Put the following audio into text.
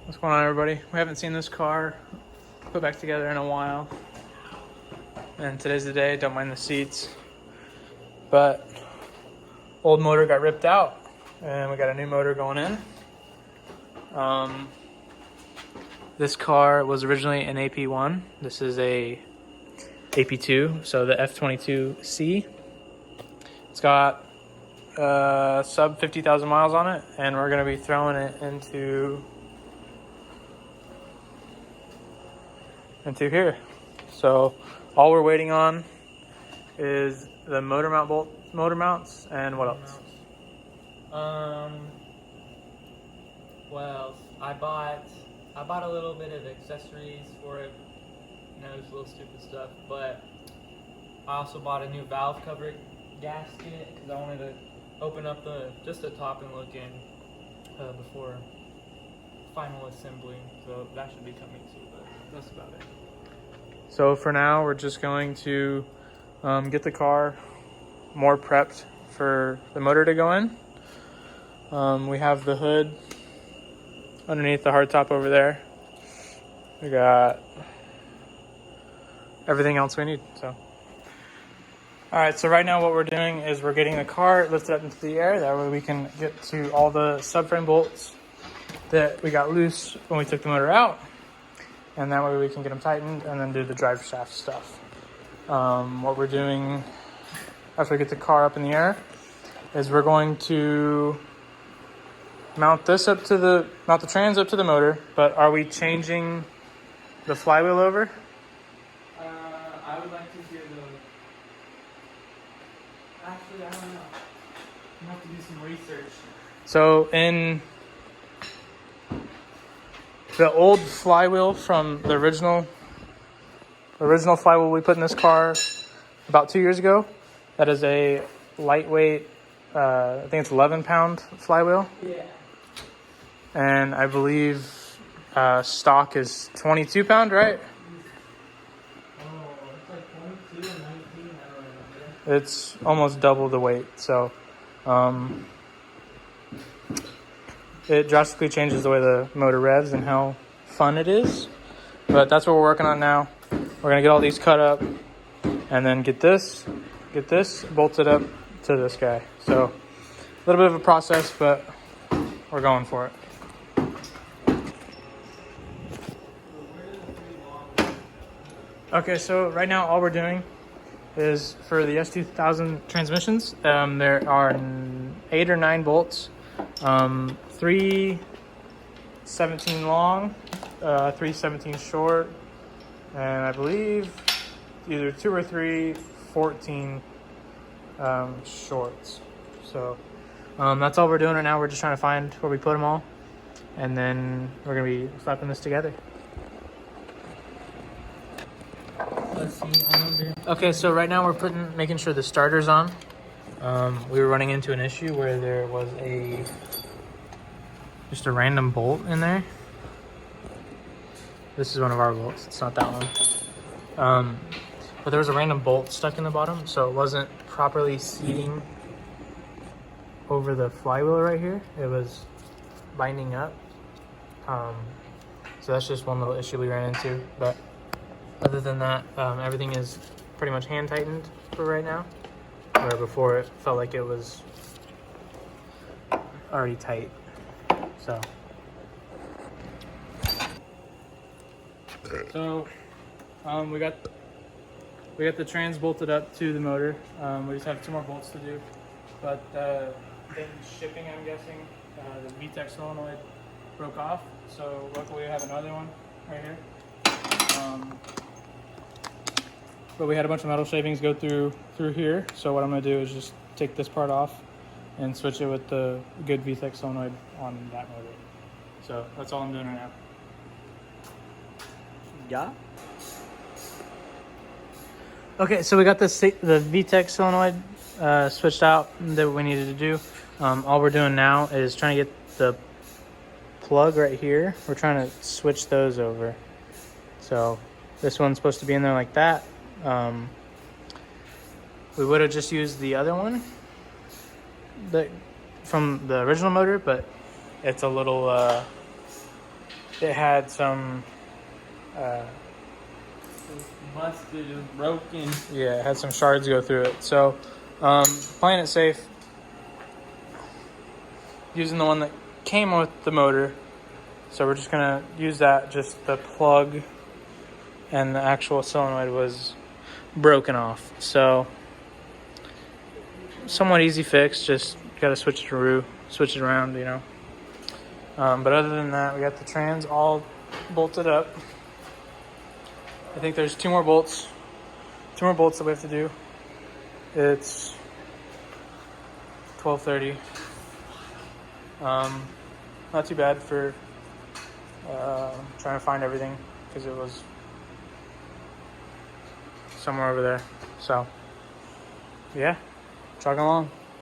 What's going on, everybody? We haven't seen this car put back together in a while, and today's the day. Don't mind the seats, but old motor got ripped out and we got a new motor going in. This car was originally an AP1. This is a AP2, so the F22C. It's got sub 50,000 miles on it, and we're going to be throwing it into here. So all we're waiting on is the motor mounts, and what else? Well, I bought a little bit of accessories for it, just little stupid stuff, but I also bought a new valve cover gasket because I wanted to open up the top and look in before final assembly, so that should be coming soon, but that's about it. So for now, we're just going to get the car more prepped for the motor to go in. We have the hood underneath the hardtop over there. We got everything else we need. So, all right. So right now, what we're doing is we're getting the car lifted up into the air. That way, we can get to all the subframe bolts that we got loose when we took the motor out, and that way we can get them tightened and then do the drive shaft stuff. What we're doing after we get the car up in the air is we're going to mount the trans up to the motor. But are we changing the flywheel over? I would like to hear actually, I don't know. I'm gonna have to do some research. So in the old flywheel from the original flywheel we put in this car about 2 years ago, that is a lightweight, I think it's 11-pound flywheel. Yeah. And I believe stock is 22-pound, right? Oh, it's like 22 and 19, I don't remember. It's almost double the weight, so it drastically changes the way the motor revs and how fun it is. But that's what we're working on now. We're gonna get all these cut up and then get this bolted up to this guy. So a little bit of a process, but we're going for it. Okay, so right now all we're doing is for the S2000 transmissions, there are 8 or 9 bolts, 3 17 long, 3 17 short, and I believe either 2 or 3 14 shorts. So that's all we're doing right now. We're just trying to find where we put them all, and then we're gonna be slapping this together. Let's see, I wonder. Okay, so right now we're making sure the starter's on. We were running into an issue where there was just a random bolt in there. This is one of our bolts. It's not that one. But there was a random bolt stuck in the bottom, so it wasn't properly seating over the flywheel right here. It was binding up. So that's just one little issue we ran into. But other than that, everything is pretty much hand tightened for right now, where before it felt like it was already tight. So we got the trans bolted up to the motor. We just have 2 more bolts to do, but in shipping, I'm guessing the VTEC solenoid broke off. So luckily we have another one right here. But we had a bunch of metal shavings go through here. So what I'm gonna do is just take this part off and switch it with the good VTEC solenoid on that motor. So that's all I'm doing right now. Yeah. Okay, so we got the VTEC solenoid switched out that we needed to do. All we're doing now is trying to get the plug right here. We're trying to switch those over. So this one's supposed to be in there like that. We would have just used the other one from the original motor, but it's a little it had some, Busted, it was broken. yeah, it had some shards go through it. So, playing it safe, using the one that came with the motor. So we're just gonna use that. Just the plug and the actual solenoid was broken off. So somewhat easy fix. Just gotta switch it around, you know. But other than that, we got the trans all bolted up. I think there's two more bolts that we have to do. It's 12:30. Not too bad for trying to find everything because it was somewhere over there. So yeah, chugging along.